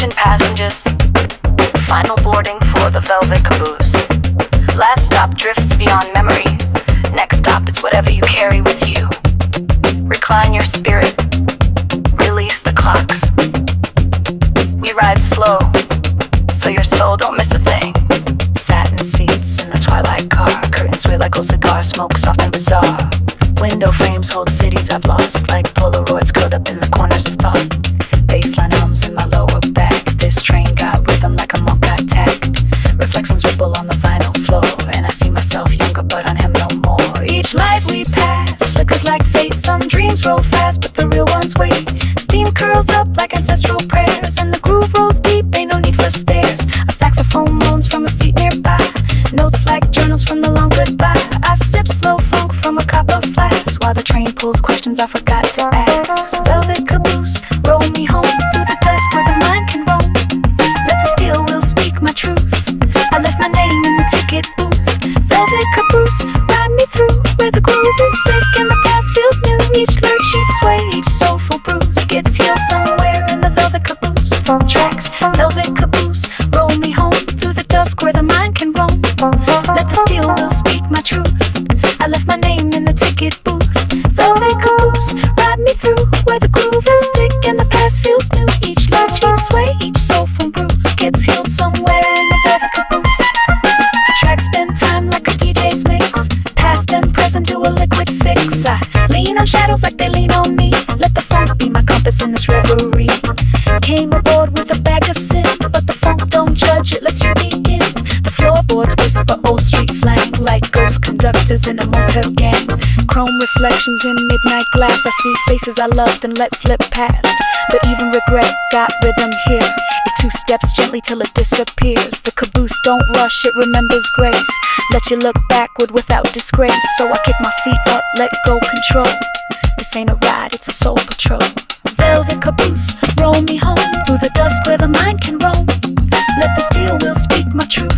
Attention passengers, final boarding for the Velvet Caboose. Last stop drifts beyond memory. Next stop is whatever you carry with you. Recline your spirit, release the clocks. We ride slow, so your soul don't miss a thing. Satin seats in the twilight car, curtains sway like old cigar smoke, soft and bizarre. Window frames hold cities I've lost, like Polaroids curled up in the corners of thought. Baseline hums in my lower back. This train got rhythm like a monk got tagged. Reflections ripple on the vinyl floor, and I see myself younger but on him no more. Each light we pass flickers like fate. Some dreams roll fast but the real ones wait. Steam curls up like ancestral prayers, and the groove rolls deep, ain't no need for stairs. A saxophone moans from a seat nearby, notes like journals from the long goodbye. I sip slow funk from a copper flask, while the train pulls questions I forgot to ask. Velvet caboose, roll me home through the dusk where the mind can roam. Let the steel wheels speak my truth. I left my name in the ticket booth. Velvet caboose, ride me through where the groove is thick and the past feels new. Each lurch, each sway, each soulful bruise gets healed somewhere in the velvet caboose. Tracks, velvet caboose, roll me home through the dusk where the mind can roam. Let the steel wheels speak my truth. I left my name in the ticket booth. Velvet caboose, ride me through where the groove is thick and the past feels new. Each lurch, each sway, each soulful bruise gets healed somewhere in the velvet caboose. Tracks spend time like a DJ's mix. Past and present do a liquid fix. I lean on shadows like they lean on me. Let the funk be my compass in this reverie. Came aboard with a bag of sin, but the funk don't judge, it lets you begin. The floorboards whisper old street slang like ghost conductors in a motel gang. Chrome reflections in midnight glass. I see faces I loved and let slip past, but even regret got rhythm here. It two steps gently till it disappears. The caboose don't rush, it remembers grace. Let you look backward without disgrace. So I kick my feet up, let go control. This ain't a ride, it's a soul patrol. Velvet caboose, roll me home through the dusk where the mind can roam. Let the steel wheels speak my truth.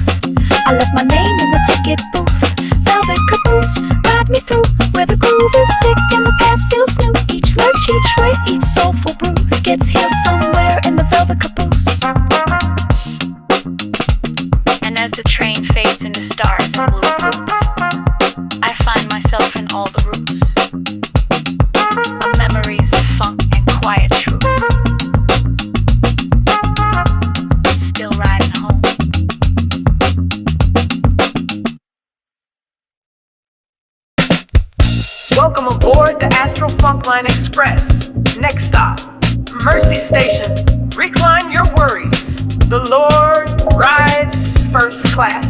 I left my name in the ticket booth. Velvet caboose, ride me through where the groove is thick and the past feels new. Each lurch, each way, each soulful bruise gets healed somewhere in the velvet caboose. And as the train fades into stars and blue roots, I find myself in all the roots of memories of funk and quiet truth. Still riding home. Welcome aboard the Astral Express. Next stop, Mercy Station. Recline your worries. The Lord rides first class.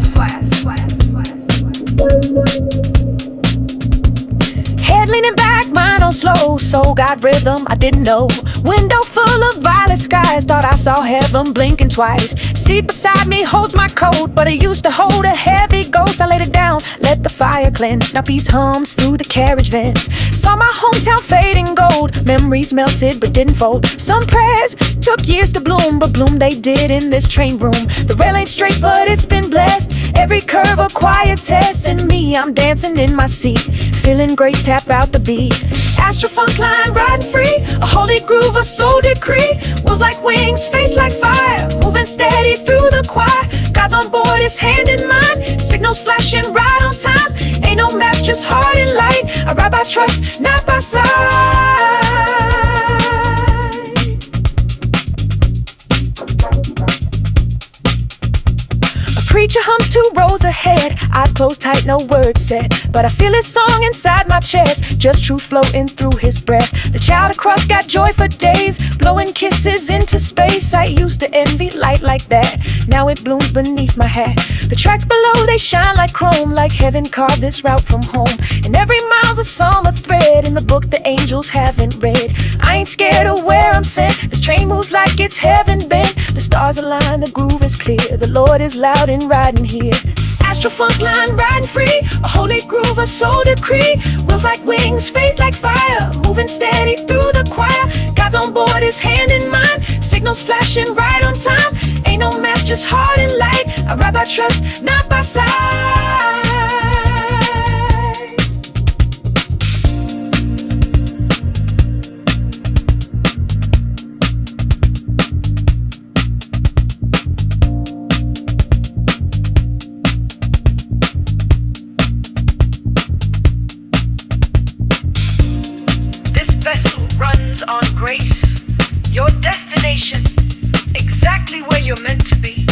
Head leaning back, mind on slow, soul got rhythm I didn't know. Window full of violet skies, thought I saw heaven blinking twice. Seat beside me holds my coat, but it used to hold a heavy ghost. I laid it down, let the fire cleanse. Now peace hums through the carriage vents. Saw my hometown fade in gold. Memories melted but didn't fold. Some prayers took years to bloom, but bloom they did in this train room. The rail ain't straight, but it's been blessed. Every curve a quiet test. And me, I'm dancing in my seat, feeling grace tap out the beat. Astral funk line riding free, a holy groove, a soul decree. Wheels like wings, faith like fire, moving steady through the choir. God's on board, his hand in mine, signals flashing right on time. Ain't no map, just heart and light. I ride by trust, not by sight. Preacher hums 2 rows ahead, eyes closed tight, no words said, but I feel his song inside my chest, just truth floating through his breath. The child across got joy for days, blowing kisses into space. I used to envy light like that, now it blooms beneath my hat. The tracks below, they shine like chrome, like heaven carved this route from home. And every mile's a psalm, a thread in the book the angels haven't read. I ain't scared of where I'm sent, this train moves like it's heaven bent. The stars align, the groove is clear, the Lord is loud and riding here. Astral funk line riding free, a holy groove, a soul decree. Wheels like wings, faith like fire, moving steady through the choir. God's on board, his hand in mine, signals flashing right on time. Ain't no map, just heart and light. I ride by trust, not by sight. station, exactly where you're meant to be.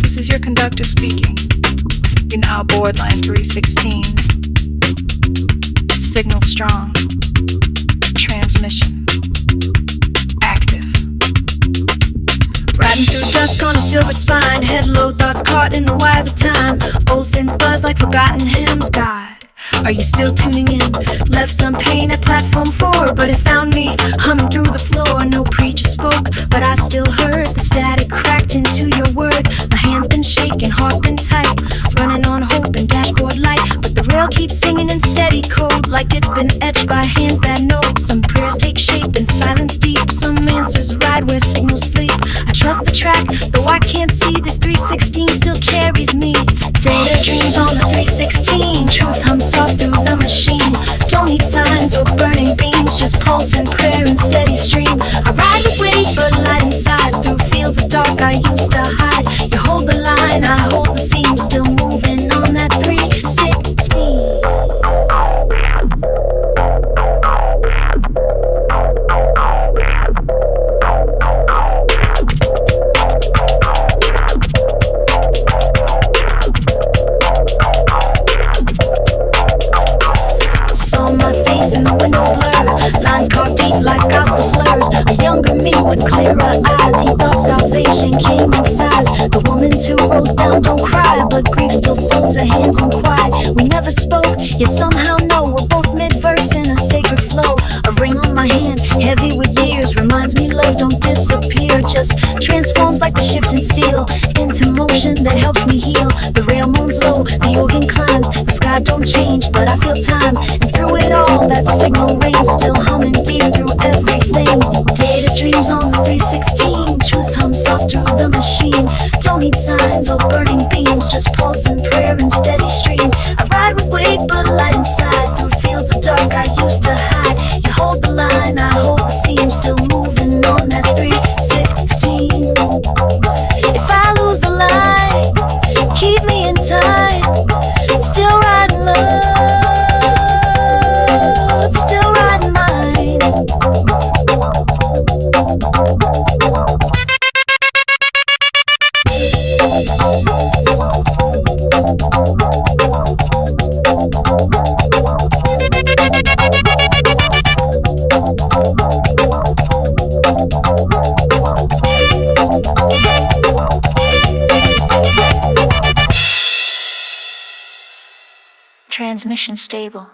This is your conductor speaking. You're now aboard line 316. Signal strong. Transmission active. Riding through dusk on a silver spine, head low, thoughts caught in the wires of time. Old sins buzz like forgotten hymns. God, are you still tuning in? Left some pain at platform 4, but it found me humming through the floor. No preacher spoke, but I still heard the static cracked into your word. My hands been shaking, heart been tight, running on hope and dashboard light. But the rail keeps singing in steady code, like it's been etched by hands that know. Some prayers take shape in silence deep, some answers ride where signals sleep. I trust the track, though I can't see. This 316 still carries me. Data dreams on the 316. Truth hums soft through the machine. Don't need signs or burning beams, just pulse and prayer and steady stream. I ride with weight but light inside, through fields of dark I used to hide. You hold the line, I hold the seam, still moving on that 316. In the window blur, lines carved deep like gospel slurs. A younger me with clearer eyes, he thought salvation came in size. The woman too rose down, don't cry, but grief still folds her hands in quiet. We never spoke, yet somehow know we're both mid-verse in a sacred flow. A ring on my hand, heavy with years, reminds me love don't disappear, just transforms like the shifting steel into motion that helps me heal. The rail moans low, the organ climbs, the sky don't change, but I feel time. And through it all, that signal rings, still humming deep through everything. Data dreams on the 316. Truth hums soft through the machine. Don't need signs or burning beams, just pulse and prayer and steady stream. I ride with weight but light inside, through fields of dark I used to hide. You hold the line, I hold the seam, still moving on that 316. If I lose the line, keep me in time. Still riding love, still riding mine. Transmission stable.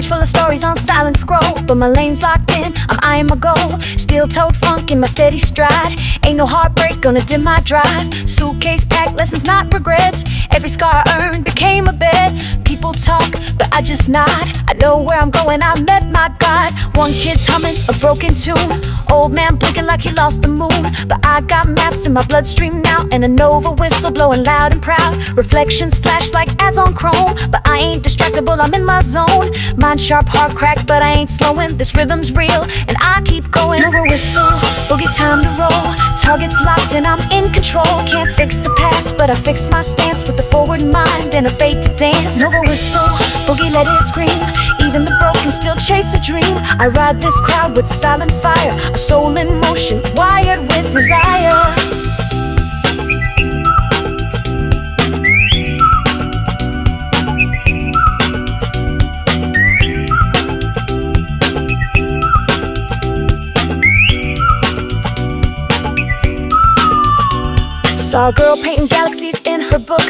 Full of stories on silent scroll, but my lane's locked in, I'm eyeing my goal. Steel-toed funk in my steady stride, ain't no heartbreak gonna dim my drive. Suitcase packed, lessons not regrets, every scar I earned became a bed. People talk, but I just nod, I know where I'm going, I met my God. One kid's humming a broken tune, old man blinking like he lost the moon. But I got maps in my bloodstream now, and a Nova whistle blowing loud and proud. Reflections flash like ads on chrome, but I ain't distractible, I'm in my zone. Mind sharp, heart cracked, but I ain't slowing. This rhythm's real, and I keep going. Nova whistle, boogie time to roll. Targets locked and I'm in control. Can't fix the past, but I fix my stance with a forward mind and a fate to dance. Nova whistle, boogie let it scream. Even the broken still chase a dream. I ride this crowd with silent fire, a soul in motion, wired with desire. Saw a girl painting galaxies in her book.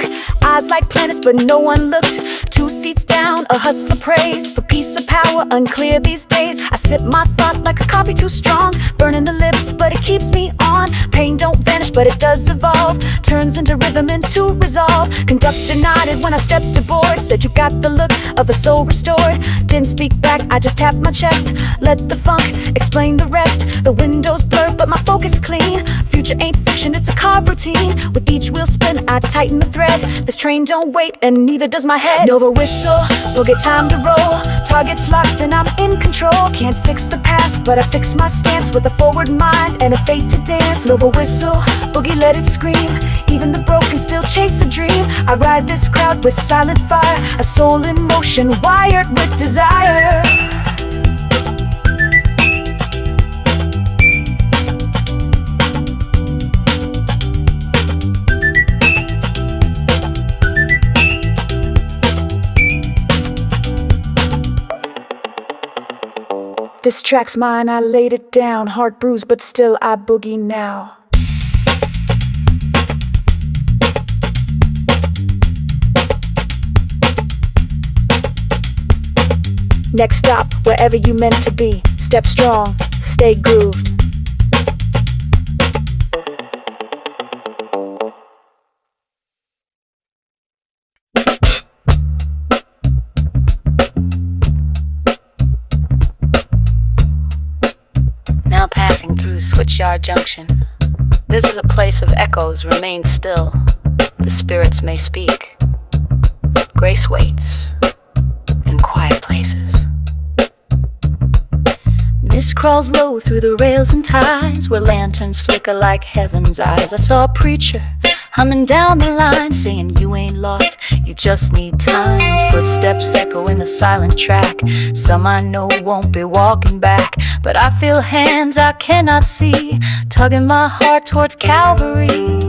Eyes like planets, but no one looked. 2 seats down, a hustler prays for peace or power, unclear these days. I sip my thought like a coffee too strong, burning the lips, but it keeps me on. Pain don't vanish, but it does evolve, turns into rhythm, into resolve. Conductor nodded when I stepped aboard, said you got the look of a soul restored. Didn't speak back, I just tapped my chest, let the funk explain the rest. The windows blur, but my focus clean. Future ain't fiction, it's a car routine. With each wheel spin, I tighten the thread. This train don't wait, and neither does my head. Nova whistle, boogie time to roll. Target's locked and I'm in control. Can't fix the past, but I fix my stance with a forward mind and a fate to dance. Nova whistle, boogie let it scream. Even the broken still chase a dream. I ride this crowd with silent fire, a soul in motion wired with desire. This track's mine, I laid it down. Heart bruised, but still I boogie now. Next stop, wherever you meant to be. Step strong, stay grooved. Now passing through Switchyard Junction. This is a place of echoes, remain still. The spirits may speak. Grace waits in quiet places. Mist crawls low through the rails and ties, where lanterns flicker like heaven's eyes. I saw a preacher humming down the line, saying you ain't lost, you just need time. Footsteps echo in the silent track. Some I know won't be walking back, but I feel hands I cannot see, tugging my heart towards Calvary.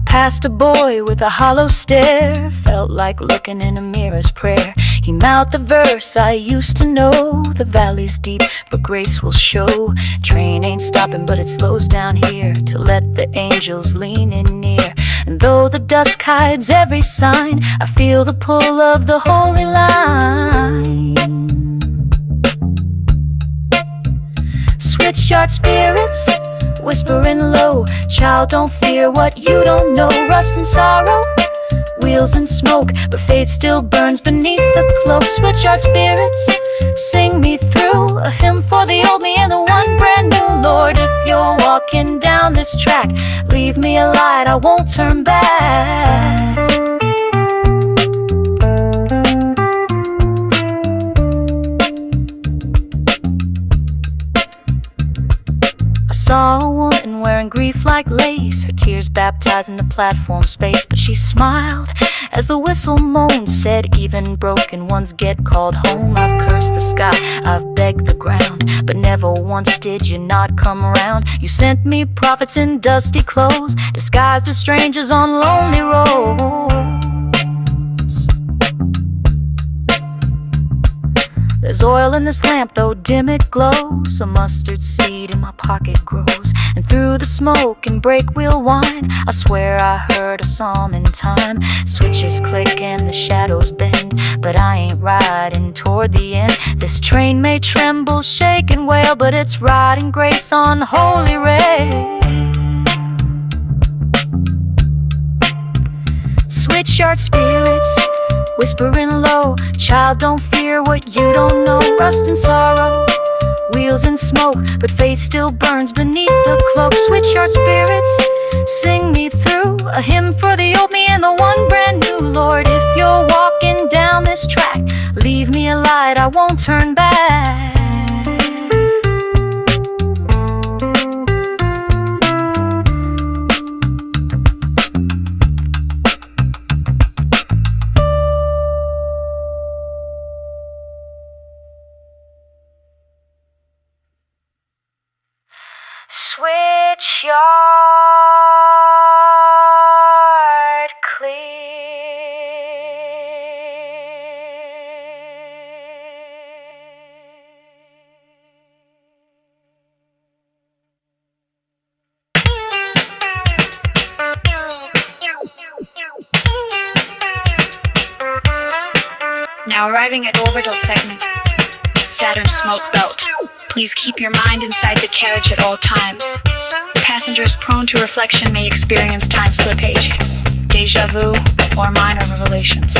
Past a boy with a hollow stare, felt like looking in a mirror's prayer. He mouthed the verse I used to know. The valley's deep, but grace will show. Train ain't stopping, but it slows down here to let the angels lean in near. And though the dusk hides every sign, I feel the pull of the holy line. Switchyard spirits whispering low, child, don't fear what you don't know. Rust and sorrow, wheels and smoke, but faith still burns beneath the cloak. Switchyard spirits, sing me through a hymn for the old me and the one brand new. Lord, if you're walking down this track, leave me a light, I won't turn back. I saw a woman wearing grief like lace, her tears baptizing the platform space. But she smiled as the whistle moaned, said even broken ones get called home. I've cursed the sky, I've begged the ground, but never once did you not come around. You sent me prophets in dusty clothes, disguised as strangers on lonely roads. There's oil in this lamp, though dim it glows. A mustard seed in my pocket grows, and through the smoke and brake wheel whine, I swear I heard a psalm in time. Switches click and the shadows bend, but I ain't riding toward the end. This train may tremble, shake and wail, but it's riding grace on holy rail. Switchyard spirits whispering low, child, don't fear what you don't know. Rust and sorrow, wheels and smoke, but faith still burns beneath the cloak. Switchyard spirits, sing me through a hymn for the old me and the one brand new. Lord, if you're walking down this track, leave me a light, I won't turn back. Switchyard clear. Now arriving at orbital segments, Saturn smoke belt. Please keep your mind inside the carriage at all times. Passengers prone to reflection may experience time slippage, deja vu, or minor revelations.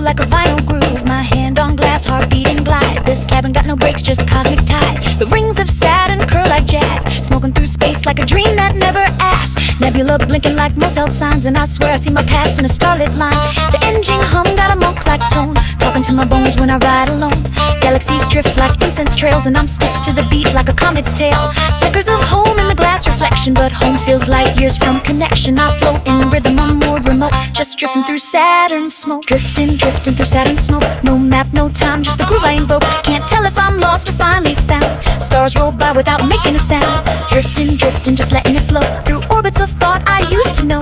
Like a vinyl groove, my hand on glass, heartbeat and glide. This cabin got no brakes, just cosmic tide. The rings of Saturn curl like jazz, smoking through space like a dream that never asks. Nebula blinking like motel signs, and I swear I see my past in a starlit line. The engine hum got a monk-like tone, talking to my bones when I ride alone. Galaxies drift like incense trails, and I'm stitched to the beat like a comet's tail. Flickers of home in the glass reflection, but home feels light years from connection. I float in rhythm, I'm more remote, just drifting through Saturn smoke. Drifting through Saturn smoke. No map, no time, just a groove I invoke. Can't tell if I'm lost or finally found. Stars roll by without making a sound. Drifting, just letting it flow through orbits of thought I used to know.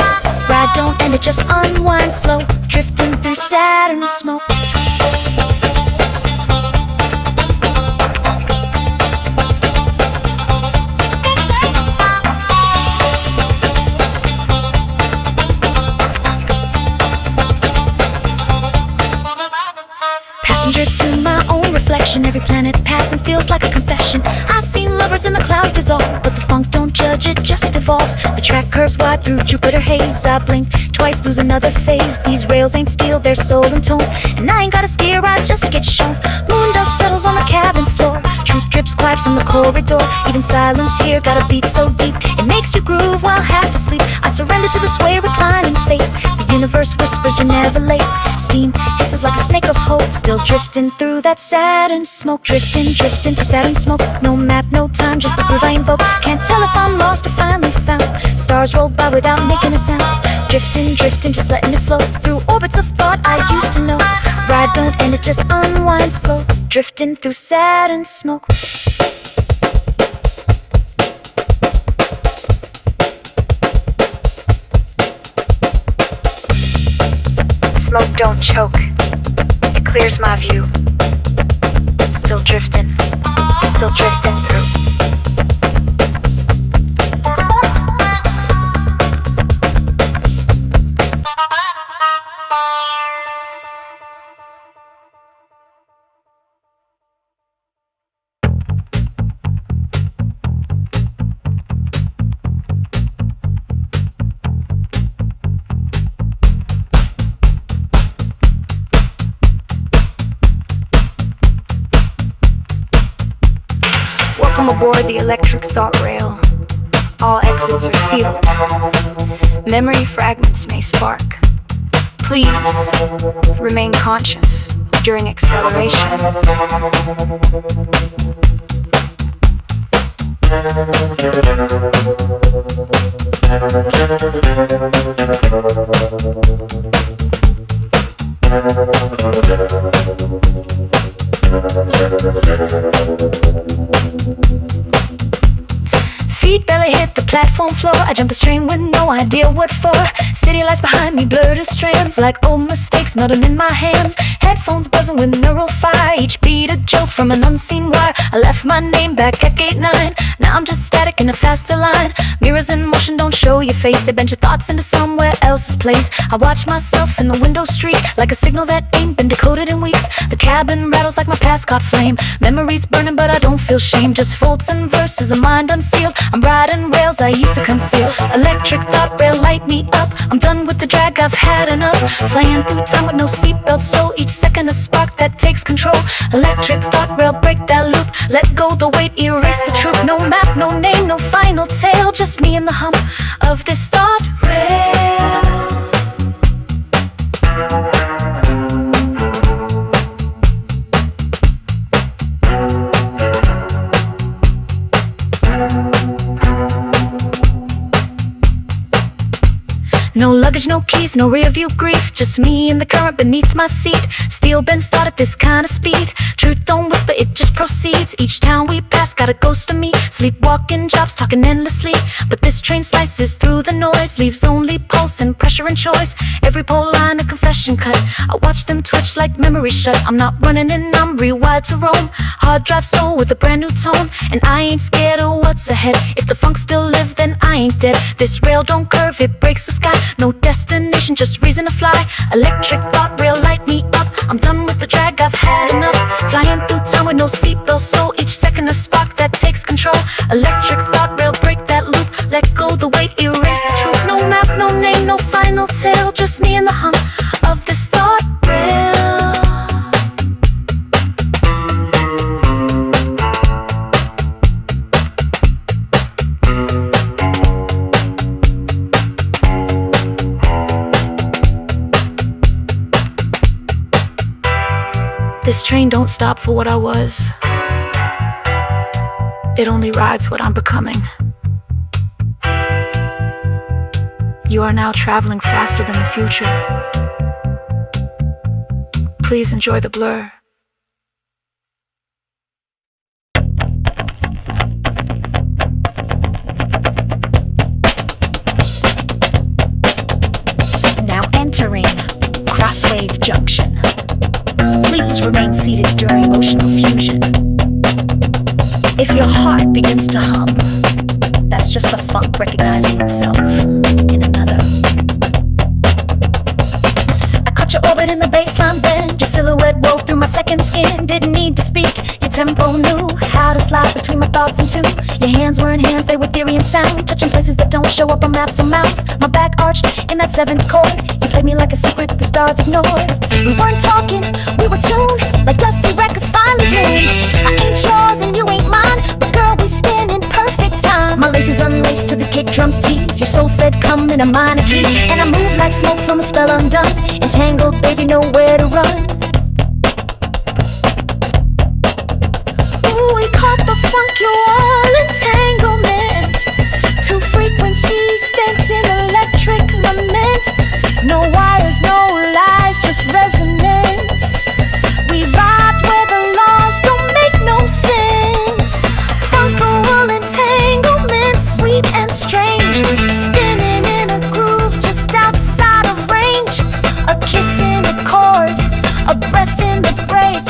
Ride don't end, it just unwind slow. Drifting through Saturn smoke. To my own reflection, every planet passing feels like a confession. I've seen lovers in the clouds dissolve, but the funk don't judge, it just evolves. The track curves wide through Jupiter haze. I blink twice, lose another phase. These rails ain't steel, they're soul and tone, and I ain't gotta steer, I just get shown. Moon dust settles on the cabin floor, truth drips quiet from the corridor. Even silence here got a beat so deep, it makes you groove while half asleep. I surrender to the sway, reclining fate. The universe whispers you're never late. Steam hisses like a snake of hope, still drifting through that Saturn smoke. Drifting through Saturn smoke. No map, no time, just the groove I invoke. Can't tell if I'm lost or finally found. Stars roll by without making a sound. Drifting, just letting it flow through orbits of thought I used to know. Ride don't end, it just unwind slow. Drifting through Saturn smoke. Smoke don't choke, it clears my view. Still drifting through. Welcome aboard the electric thought rail. All exits are sealed. Memory fragments may spark. Please remain conscious during acceleration. Feet barely hit the platform floor. I jumped this train with no idea what for. City lights behind me blurred as strands, like old mistakes melting in my hands. Headphones buzzing with neural fire, each beat a joke from an unseen wire. I left my name back at gate 9. Now I'm just static in a faster line. Mirrors in motion don't show your face, they bend your thoughts into somewhere else's place. I watch myself in the window streak, like a signal that ain't been decoded in weeks. The cabin rattles like my past caught flame. Memories burning but I don't feel shame. Just folds and verses, a mind unsealed. I'm riding rails I used to conceal. Electric thought rail light me up. I'm done with the drag, I've had enough. Flying through time with no seatbelt, so each second a spark that takes control. Electric thought rail, break that loop. Let go the weight, erase the truth. No map, no name, no final tale. Just me and the hum of this thought rail. No luggage luggage, no keys, no rear view grief. Just me and the current beneath my seat. Steel bends thought at this kind of speed. Truth don't whisper, it just proceeds. Each town we pass got a ghost of me. Sleepwalking jobs, talking endlessly. But this train slices through the noise, leaves only pulse and pressure and choice. Every pole line a confession cut. I watch them twitch like memory shut. I'm not running and I'm rewired to roam. Hard drive soul with a brand new tone. And I ain't scared of what's ahead. If the funk still live, then I ain't dead. This rail don't curve, it breaks the sky. No destination, just reason to fly. Electric thought rail light me up. I'm done with the drag, I've had enough. Flying through time with no seatbelt, so each second a spark that takes control. Electric thought rail, break that loop. Let go the weight, erase the truth. No map, no name, no final tale. Just me and the hum of this thought rail. This train don't stop for what I was. It only rides what I'm becoming. You are now traveling faster than the future. Please enjoy the blur. Now entering Crosswave Junction. Please remain seated during emotional fusion. If your heart begins to hum, that's just the funk recognizing itself in another. I caught your orbit in the baseline bend. Your silhouette wove through my second skin. Didn't need to speak, your tempo knew how to slide between my thoughts and two. Your hands were in hands, they were theory and sound. Touching places that don't show up on maps or mouths. My back arched in that seventh chord. You played me like a secret the stars ignored. We weren't talking, we were tuned like dusty records finally bloomed. I ain't yours and you ain't mine, but girl, we spin in perfect time. My laces unlaced to the kick drums tease. Your soul said come in a minor key, and I move like smoke from a spell undone. Entangled, baby, nowhere to run. Ooh, we caught the funkual entanglement. Two frequencies bent in electric lament. No wires, no lies, just resonance. We vibed where the laws don't make no sense. Funkual entanglement, sweet and strange. Spinning in a groove just outside of range. A kiss in a chord, a breath in the break.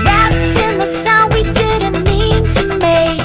Wrapped in the sound we didn't mean to make.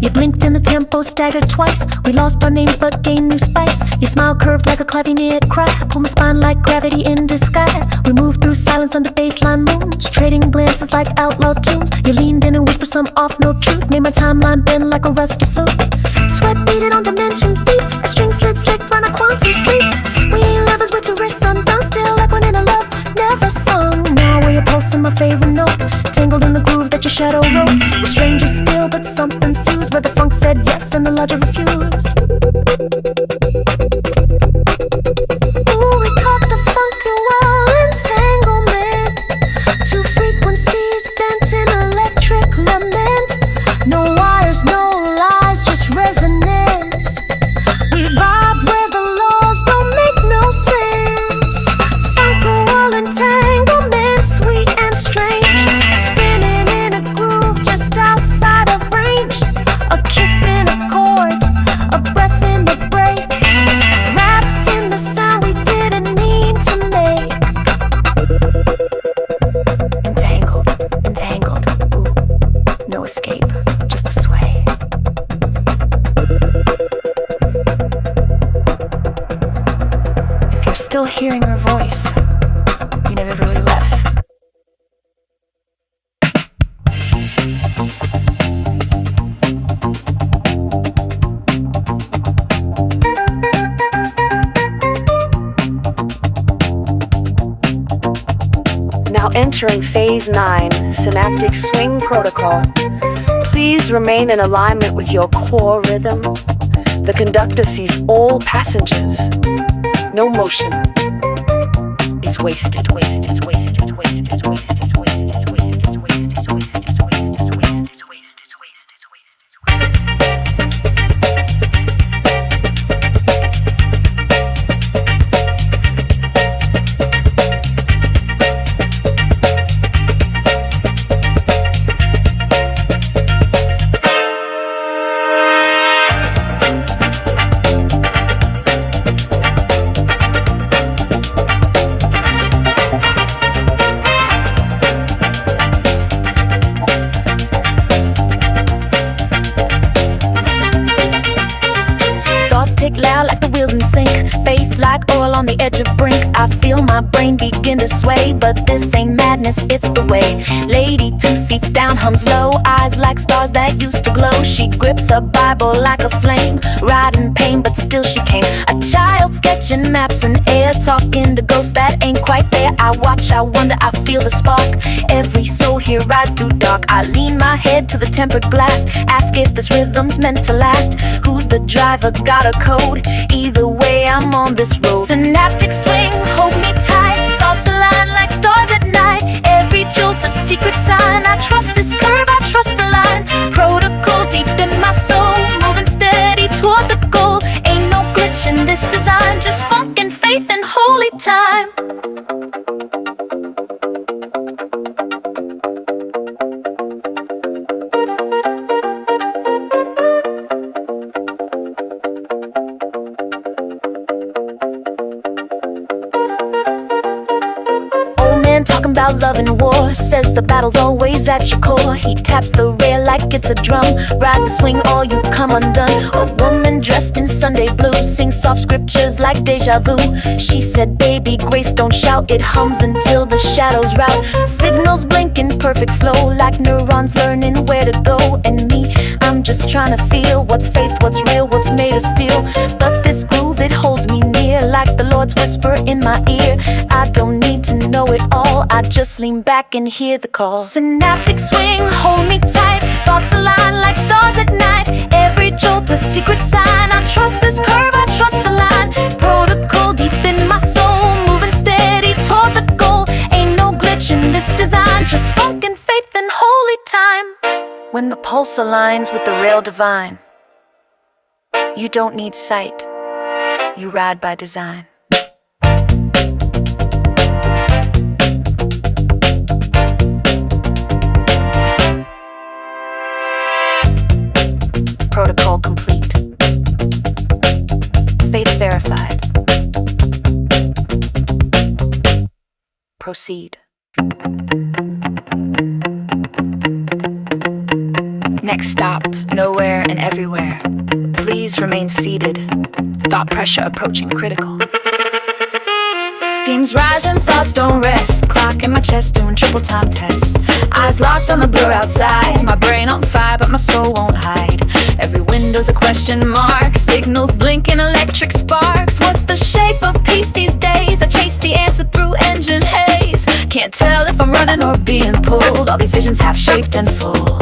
You blinked and the tempo staggered twice. We lost our names but gained new spice. Your smile curved like a clavinet cry. Pull my spine like gravity in disguise. We moved through silence under baseline moons, trading glances like outlaw tunes. You leaned in and whispered some off-note truth. Made my timeline bend like a rusty flute. Sweat beaded on dimensions deep. A string slit slick run a quantum sleep. We ain't lovers, we're tourists undone. Still like one in a love never sung. Now we're pulsing my favorite note. Tangled in the groove that your shadow wrote. We're strangers still but something fused. Where the funk said yes and the logic refused. Ooh, we caught the funkual entanglement. Two frequencies bent in electric lament. No wires, no lies, just resonance. We vibe where the laws don't make no sense. Funkual entanglement, sweet and strange. Spinning in a groove just outside of range. A kiss in a chord, a breath in the break. Wrapped in the sound we didn't mean to make. Entangled, entangled, ooh, no escape, just a sway. If you're still hearing her voice, you never really left. Entering Phase 9, Synaptic Swing Protocol. Please remain in alignment with your core rhythm. The conductor sees all passengers. No motion is wasted. Loud like the wheels in sync, faith like oil on the edge of brink. I feel my brain begin to sway, but this ain't madness, it's the way. Lady 2 seats down hums low, eyes like stars that used to glow. She grips a Bible like a flame, riding pain but still she came. A child sketching maps in air, talking to ghosts that ain't quite there. I watch, I wonder, I feel the spark. Every soul here rides through dark. I lean my head to the tempered glass, ask if this rhythm's meant to last. Who's the driver? Got a code? Either way, I'm on this road. Synaptic swing, hold me tight. Thoughts align like stars at night. Every jolt a secret sign. I trust this curve, I trust the line. Protocol deep in my soul, moving steady toward the goal. Ain't no glitch in this design, just funk and faith and holy time. Talking about love and war, says the battle's always at your core. He taps the rail like it's a drum, ride the swing or you come undone. A woman dressed in Sunday blues sings soft scriptures like deja vu. She said, baby, grace don't shout, it hums until the shadows rout. Signals blink in perfect flow, like neurons learning where to go. And me, I'm just trying to feel what's faith, what's real, what's made of steel. But this groove, it holds me near, like the Lord's whisper in my ear. I don't need to know it all, I just lean back and hear the call. Synaptic swing, hold me tight. Thoughts align like stars at night. Every jolt a secret sign. I trust this curve, I trust the line. Protocol deep in my soul, moving steady toward the goal. Ain't no glitch in this design, just funk and faith and holy time. When the pulse aligns with the rail divine, you don't need sight, you ride by design. Protocol complete. Faith verified. Proceed. Next stop, nowhere and everywhere. Please remain seated. Thought pressure approaching critical. Steam's rising, thoughts don't rest. Clock in my chest doing triple time tests. Eyes locked on the blur outside. My brain on fire but my soul won't hide. Every window's a question mark. Signals blinking, electric sparks. What's the shape of peace these days? I chase the answer through engine haze. Can't tell if I'm running or being pulled. All these visions half-shaped and full.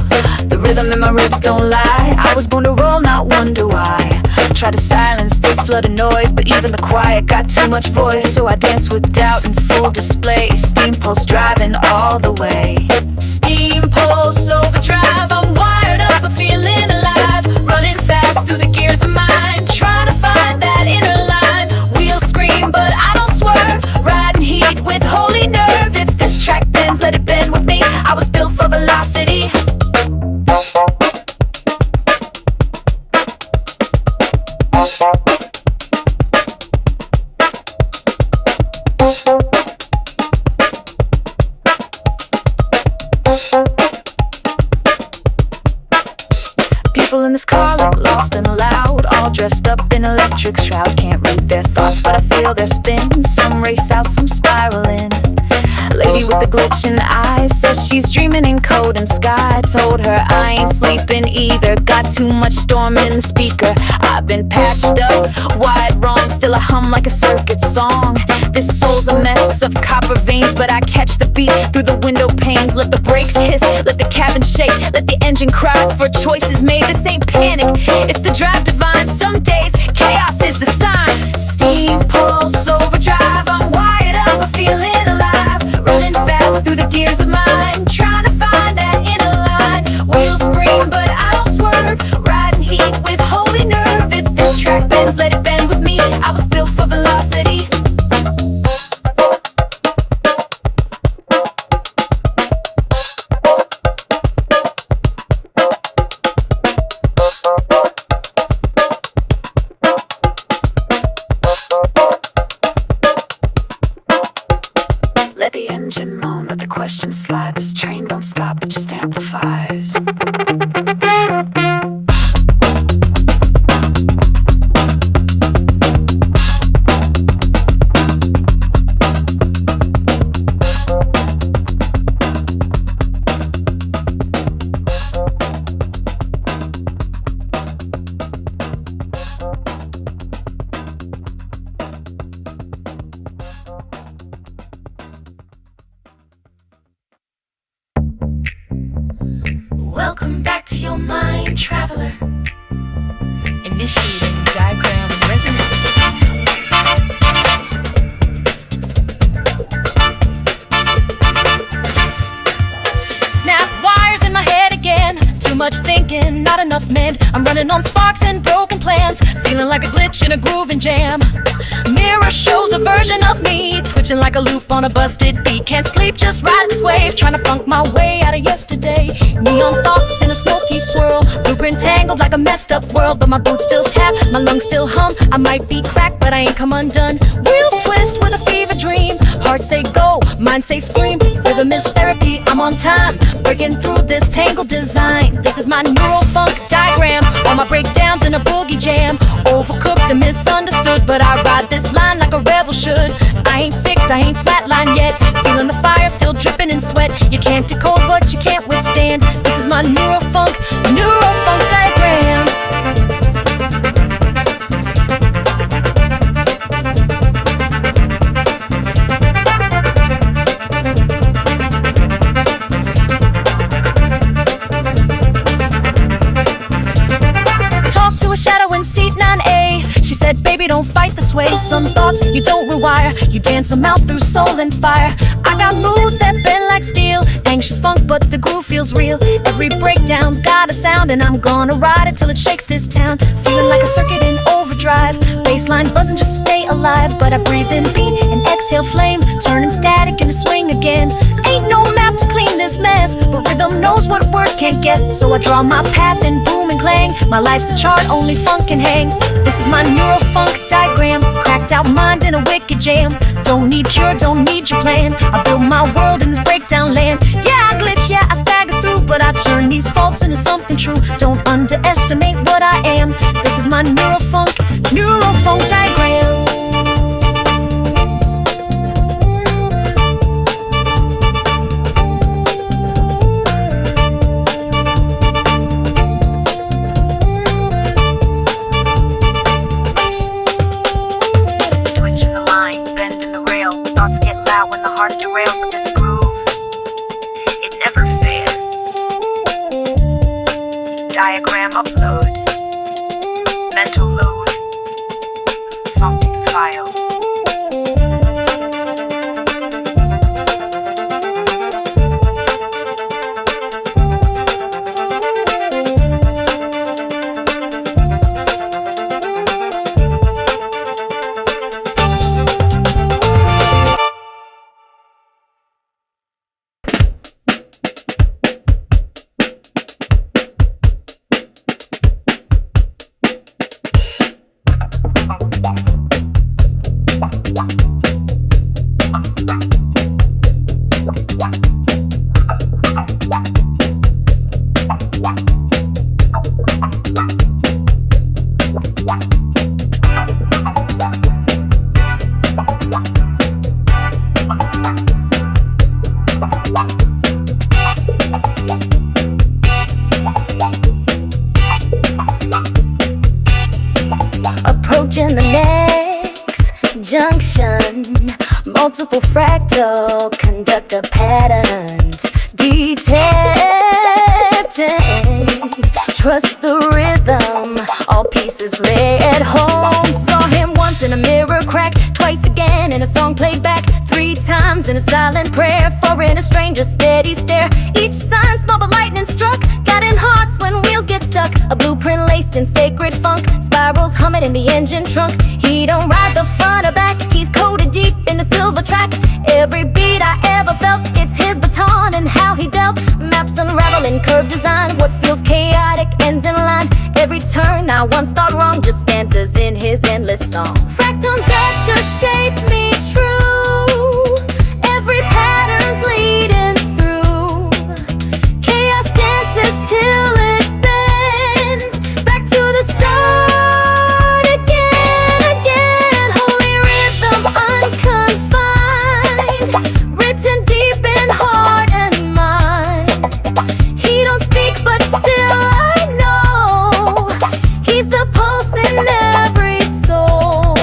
The rhythm in my ribs don't lie. I was born to roll, not wonder why. Try to silence this flood of noise, but even the quiet got too much voice. So I dance with doubt in full display. Steam pulse driving all the way. Steam pulse overdrive. I'm wired up but feeling alive. Running fast through the gears of mine. Trying to find that inner line. Wheels scream but I don't swerve. Riding heat with holy nerve. If this track bends, let it bend with me. I was built for velocity. People in this car look lost and loud, all dressed up in electric shrouds. Can't read their thoughts, but I feel their spin. Some race out, some spiraling. Lady with the glitch in the eye says she's dreaming in code and sky. Told her I ain't sleeping either. Got too much storm in the speaker. I've been patched up, wide wrongs still I hum like a circuit song. This soul's a mess of copper veins, but I catch the beat through the window panes. Let the brakes hiss, let the cabin shake, let the engine cry for choices made. This ain't panic, it's the drive divine. Some days chaos is the sign. Steam pulse overdrive, I'm wired up, I'm feeling alive. Running fast through the gears of mine, trying to find that inner line. Wheels scream but I don't swerve, riding heat with holy nerve. If this track bends, let it bend with me. I was built for velocity. Let the engine moan, let the questions slide. This train don't stop, it just amplifies. Welcome back to your mind, traveler. Initiating diagram resonance. Snap wires in my head again. Too much thinking, not enough mend. I'm running on sparks and broken plans, feeling like a glitch in a groove and jam. Mirror shows a version of me, twitching like a loop on a busted beat. Can't sleep, just ride this wave, trying to funk my way out of yesterday. Neon thoughts in a smoky swirl, blueprint tangled like a messed up world. But my boots still tap, my lungs still hum. I might be cracked, but I ain't come undone. Wheels twist with a fever dream, heart say go, mind say scream. Rhythm is therapy, I'm on time, breaking through this tangled design. This is my neurofunk diagram, all my breakdowns in a boogie jam. Overcooked and misunderstood, but I ride this line like a rebel should. I ain't fixed, I ain't flatlined yet, feeling the fire still dripping in sweat. You can't decode what you can't withstand. This is my neurofunk diagram. Talk to a shadow in seat 9A. She said, baby, don't fight this way. Some thoughts you don't rewire, you dance them out through soul and fire. I got moods that bend like steel, anxious funk, but the groove feels real. Every breakdown's got a sound, and I'm gonna ride it till it shakes this town. Feeling like a circuit in overdrive, bassline buzzing just to stay alive. But I breathe in beat and exhale flame, turning static into swing again. Ain't no map to clean this mess, but rhythm knows what words can't guess. So I draw my path in boom and clang. My life's a chart, only funk can hang. This is my neurofunk diagram, cracked out mind in a wicked jam. Don't need cure, don't need your plan. I build my world in this breakdown land. Yeah, I glitch, yeah, I stagger through, but I turn these faults into something true. Don't underestimate what I am. This is my neurofunk diagram. When the heart derails, but there's a groove, it never fails. Diagram upload, mental load, junction, multiple fractal conductor patterns detecting. Trust the rhythm, all pieces lay at home. Saw him once in a mirror crack, twice again in a song played back, 3 times in a silent prayer, 4 in a stranger's steady stare. Each sign small but lightning struck, got in hearts when wheels get stuck. A blueprint laced in sacred funk, spirals humming in the engine trunk. He don't ride the front or back, he's coded deep in the silver track. Every beat I ever felt, it's his baton and how he dealt. Maps unravel in curved design, what feels chaotic ends in line. Every turn I once thought wrong just stanzas in his endless song. Fractal conductor shape me true, every pattern's leading through. Chaos dances till it bends back to the start again. Holy rhythm unconfined, written deep in heart and mind. He don't speak but still I know he's the pulse in every soul.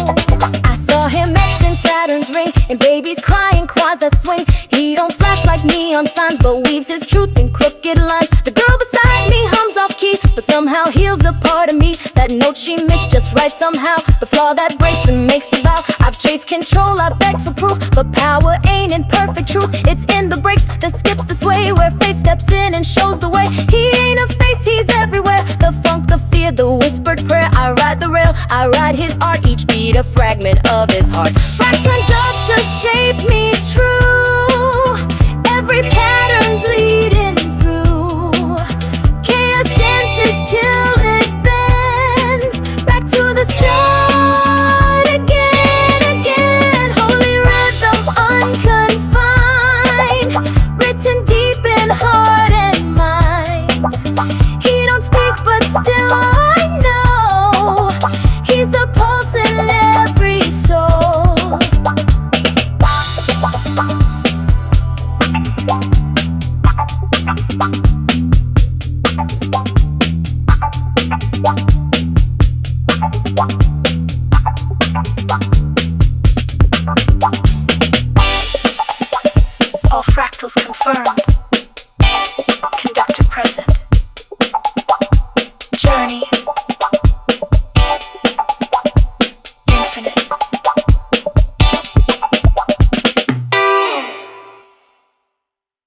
I saw him etched in Saturn's ring, and babies crying, quads that swing. He don't flash like neon signs, but weaves his truth in crooked lines. The girl beside me hums off key, but somehow heals a part of me. That note she missed just right somehow, the flaw that breaks and makes the vow. I've chased control, I've begged for proof, but power ain't in perfect truth. It's in the breaks that skips the sway, where faith steps in and shows the way. He ain't a face, he's everywhere. The funk, the fear, the whispered prayer. I ride the rail, I ride his art, each beat a fragment of his heart. Fractal conductor shape me true, every pattern's leading through. Chaos dances till it bends back to the start again. Holy rhythm unconfined, written deep in heart and mind. He don't speak but still I know he's the pulse in every soul. All fractals confirmed.